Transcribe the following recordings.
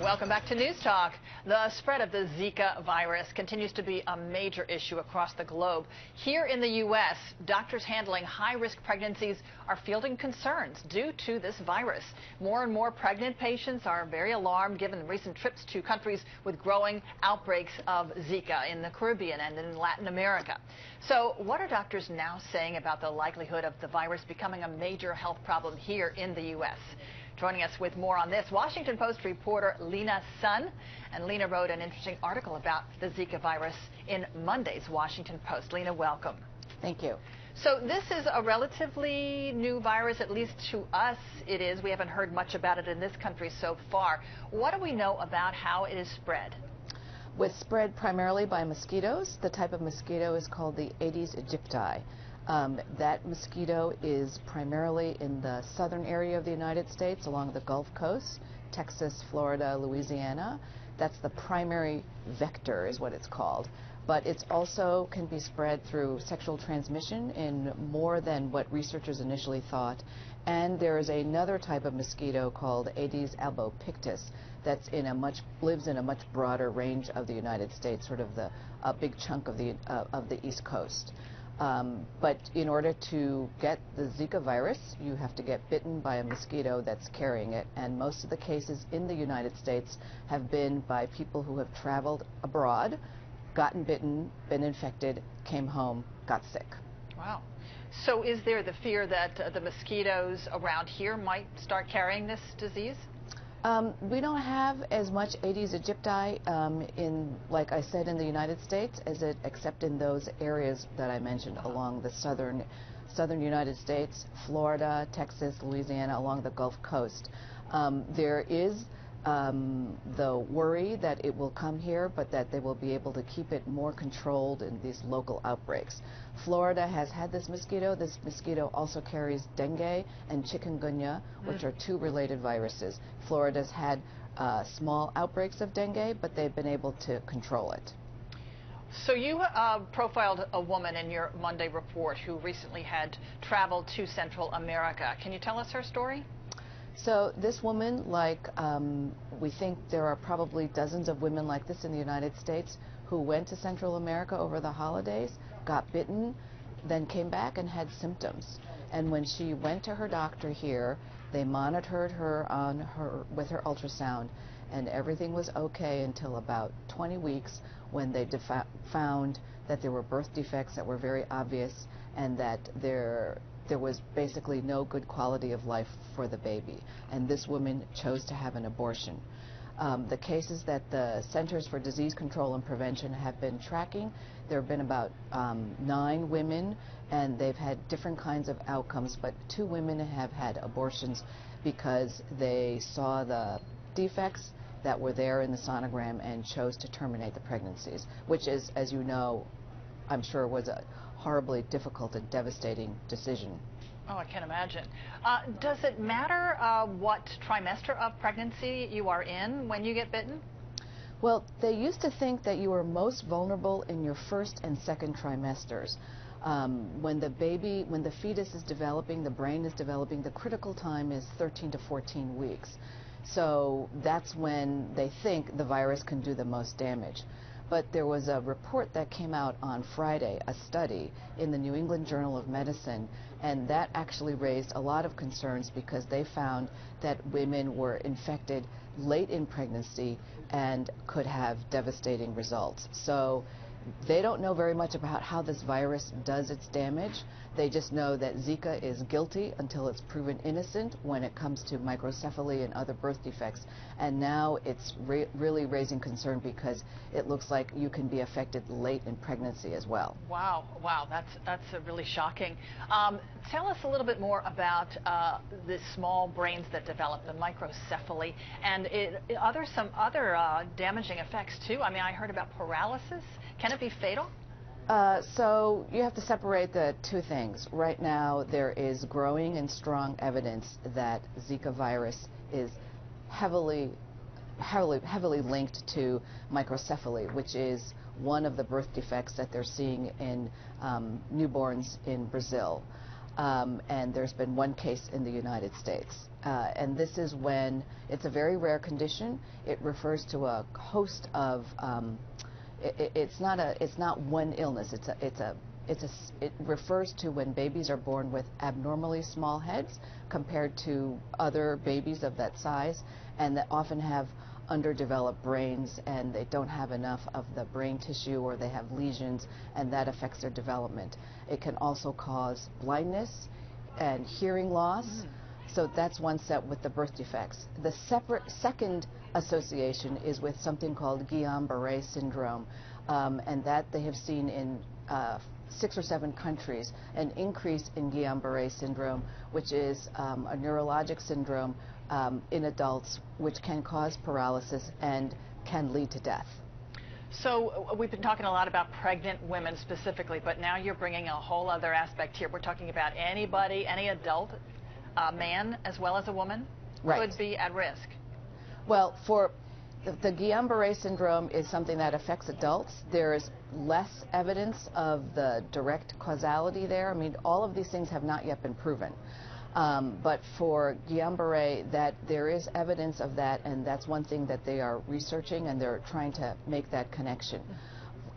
Welcome back to News Talk. The spread of the Zika virus continues to be a major issue across the globe. Here in the U.S., doctors handling high-risk pregnancies are fielding concerns due to this virus. More and more pregnant patients are very alarmed given recent trips to countries with growing outbreaks of Zika in the Caribbean and in Latin America. So what are doctors now saying about the likelihood of the virus becoming a major health problem here in the U.S.? Joining us with more on this, Washington Post reporter Lena Sun. And Lena wrote an interesting article about the Zika virus in Monday's Washington Post. Lena, welcome. Thank you. So this is a relatively new virus, at least to us it is. We haven't heard much about it in this country so far. What do we know about how it is spread? It's spread primarily by mosquitoes. The type of mosquito is called the Aedes aegypti. That mosquito is primarily in the southern area of the United States along the Gulf Coast, Texas, Florida, Louisiana. That's the primary vector is what it's called. But it also can be spread through sexual transmission in more than what researchers initially thought. And there is another type of mosquito called Aedes albopictus that's lives in a much broader range of the United States, sort of a big chunk of the East Coast. But in order to get the Zika virus, you have to get bitten by a mosquito that's carrying it. And most of the cases in the United States have been by people who have traveled abroad, gotten bitten, been infected, came home, got sick. Wow. So is there the fear that the mosquitoes around here might start carrying this disease? We don't have as much Aedes aegypti like I said, in the United States except in those areas that I mentioned along the southern United States, Florida, Texas, Louisiana, along the Gulf Coast. There is the worry that it will come here, but that they will be able to keep it more controlled in these local outbreaks. Florida has had this mosquito. This mosquito also carries dengue and chikungunya, which are two related viruses. Florida's had small outbreaks of dengue, but they've been able to control it. So you profiled a woman in your Monday report who recently had traveled to Central America. Can you tell us her story? So this woman, we think there are probably dozens of women like this in the United States who went to Central America over the holidays, got bitten, then came back and had symptoms. And when she went to her doctor here, they monitored her with her ultrasound, and everything was okay until about 20 weeks when they found that there were birth defects that were very obvious and that there was basically no good quality of life for the baby, and this woman chose to have an abortion. The cases that the Centers for Disease Control and Prevention have been tracking, there have been about 9 women, and they've had different kinds of outcomes, but 2 women have had abortions because they saw the defects that were there in the sonogram and chose to terminate the pregnancies, which is, as you know, I'm sure was a horribly difficult and devastating decision. Oh, I can imagine. Does it matter what trimester of pregnancy you are in when you get bitten? Well, they used to think that you were most vulnerable in your first and second trimesters. When the fetus is developing, the brain is developing, the critical time is 13 to 14 weeks. So that's when they think the virus can do the most damage. But there was a report that came out on Friday, a study in the New England Journal of Medicine, and that actually raised a lot of concerns because they found that women were infected late in pregnancy and could have devastating results. So they don't know very much about how this virus does its damage. They just know that Zika is guilty until it's proven innocent when it comes to microcephaly and other birth defects. And now it's really raising concern because it looks like you can be affected late in pregnancy as well. Wow, wow, that's really shocking. Tell us a little bit more about the small brains that develop, the microcephaly, and are there some other damaging effects too? I mean, I heard about paralysis. Can it be fatal? So you have to separate the two things. Right now, there is growing and strong evidence that Zika virus is heavily linked to microcephaly, which is one of the birth defects that they're seeing in newborns in Brazil. and there's been one case in the United States. And this is when it's a very rare condition. It refers to a host of, it's not one illness. It refers to when babies are born with abnormally small heads compared to other babies of that size, and that often have underdeveloped brains, and they don't have enough of the brain tissue, or they have lesions, and that affects their development. It can also cause blindness and hearing loss. So that's one set with the birth defects. The second association is with something called Guillain-Barré syndrome, and that they have seen in 6 or 7 countries an increase in Guillain-Barré syndrome, which is a neurologic syndrome in adults, which can cause paralysis and can lead to death. So we've been talking a lot about pregnant women specifically, but now you're bringing a whole other aspect here. We're talking about anybody, any adult, man as well as a woman, could be at risk. Well, for the Guillain-Barré syndrome is something that affects adults. There is less evidence of the direct causality there. I mean, all of these things have not yet been proven. But for Guillain-Barré, that there is evidence of that, and that's one thing that they are researching, and they're trying to make that connection.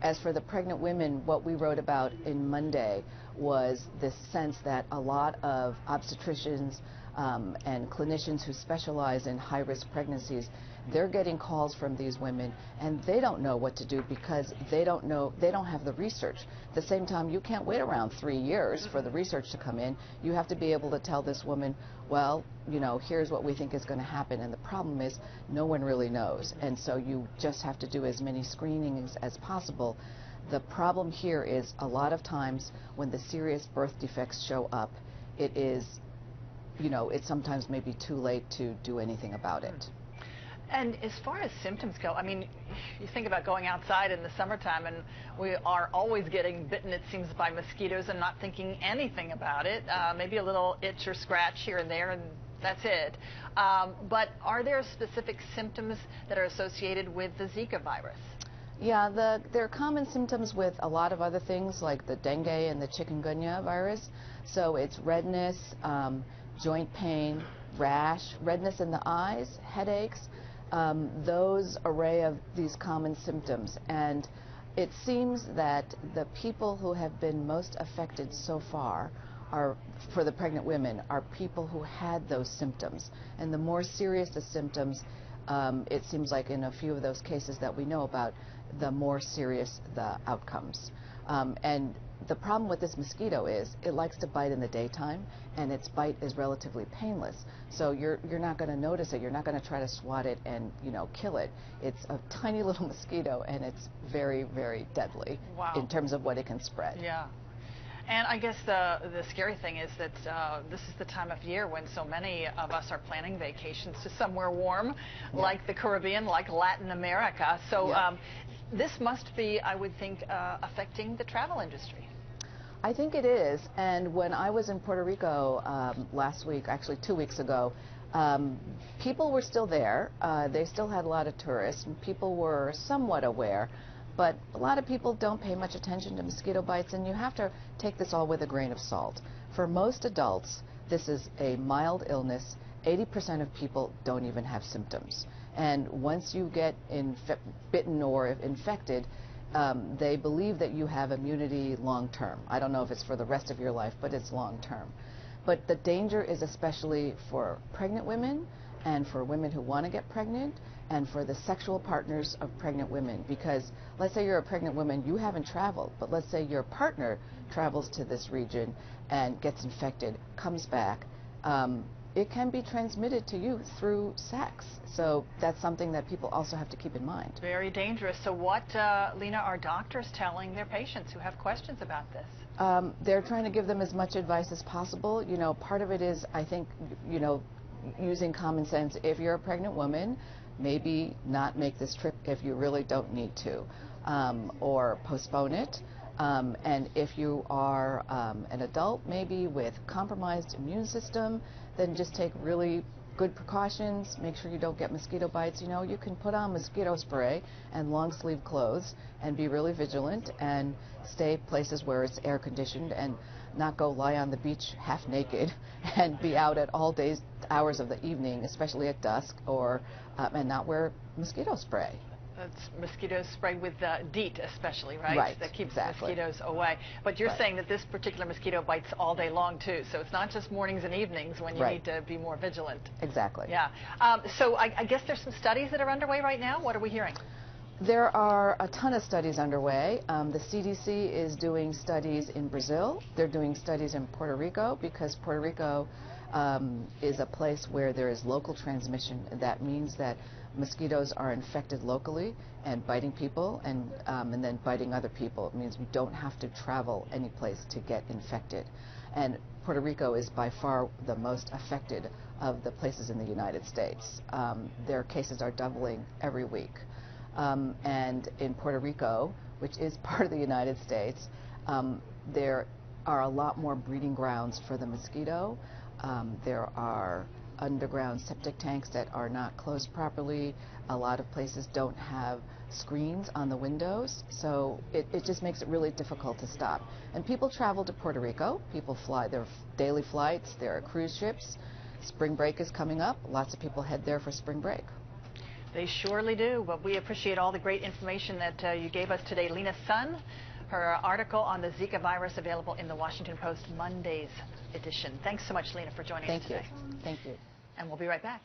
As for the pregnant women, what we wrote about in Monday was this sense that a lot of obstetricians and clinicians who specialize in high-risk pregnancies, they're getting calls from these women, and they don't know what to do because they don't have the research. At the same time, you can't wait around 3 years for the research to come in. You have to be able to tell this woman, well, you know, here's what we think is going to happen. And the problem is no one really knows. And so you just have to do as many screenings as possible. The problem here is a lot of times when the serious birth defects show up, it is, you know, it's sometimes maybe too late to do anything about it. And as far as symptoms go, I mean, you think about going outside in the summertime, and we are always getting bitten, it seems, by mosquitoes and not thinking anything about it. Maybe a little itch or scratch here and there, and that's it. But are there specific symptoms that are associated with the Zika virus? Yeah, there are common symptoms with a lot of other things like the dengue and the chikungunya virus. So it's redness, joint pain, rash, redness in the eyes, headaches, those array of these common symptoms. And it seems that the people who have been most affected so far are, for the pregnant women, are people who had those symptoms. And the more serious the symptoms, it seems like in a few of those cases that we know about, the more serious the outcomes. And the problem with this mosquito is it likes to bite in the daytime, and its bite is relatively painless. So you're not going to notice it. You're not going to try to swat it and, you know, kill it. It's a tiny little mosquito, and it's very, very deadly in terms of what it can spread. Yeah. And I guess the scary thing is that this is the time of year when so many of us are planning vacations to somewhere warm, like the Caribbean, like Latin America. So this must be, I would think, affecting the travel industry. I think it is. And when I was in Puerto Rico last week, actually 2 weeks ago, people were still there. They still had a lot of tourists, and people were somewhat aware. But a lot of people don't pay much attention to mosquito bites, and you have to take this all with a grain of salt. For most adults, this is a mild illness. 80% of people don't even have symptoms. And once you get bitten or infected, they believe that you have immunity long term. I don't know if it's for the rest of your life, but it's long term. But the danger is especially for pregnant women and for women who want to get pregnant, and for the sexual partners of pregnant women. Because let's say you're a pregnant woman, you haven't traveled, but let's say your partner travels to this region and gets infected, comes back, it can be transmitted to you through sex. So that's something that people also have to keep in mind. Very dangerous. So what, Lena, are doctors telling their patients who have questions about this? They're trying to give them as much advice as possible. You know, part of it is, I think, you know, using common sense. If you're a pregnant woman, maybe not make this trip if you really don't need to, or postpone it. And if you are an adult, maybe with compromised immune system, then just take really good precautions. Make sure you don't get mosquito bites. You know, you can put on mosquito spray and long sleeve clothes and be really vigilant and stay places where it's air conditioned. And not go lie on the beach half naked and be out at all days, hours of the evening, especially at dusk, or and not wear mosquito spray. That's mosquito spray with DEET especially, right? Right, That keeps exactly. mosquitoes away. But you're saying that this particular mosquito bites all day long too, so it's not just mornings and evenings when you need to be more vigilant. Exactly. Yeah. So I guess there's some studies that are underway right now. What are we hearing? There are a ton of studies underway. The CDC is doing studies in Brazil. They're doing studies in Puerto Rico because Puerto Rico is a place where there is local transmission. That means that mosquitoes are infected locally and biting people and then biting other people. It means we don't have to travel any place to get infected. And Puerto Rico is by far the most affected of the places in the United States. Their cases are doubling every week. And in Puerto Rico, which is part of the United States, there are a lot more breeding grounds for the mosquito. There are underground septic tanks that are not closed properly. A lot of places don't have screens on the windows, so it just makes it really difficult to stop. And people travel to Puerto Rico. People fly. There are daily flights. There are cruise ships. Spring break is coming up. Lots of people head there for spring break. They surely do, but we appreciate all the great information that you gave us today. Lena Sun, her article on the Zika virus available in the Washington Post Monday's edition. Thanks so much, Lena, for joining us today. Thank you. And we'll be right back.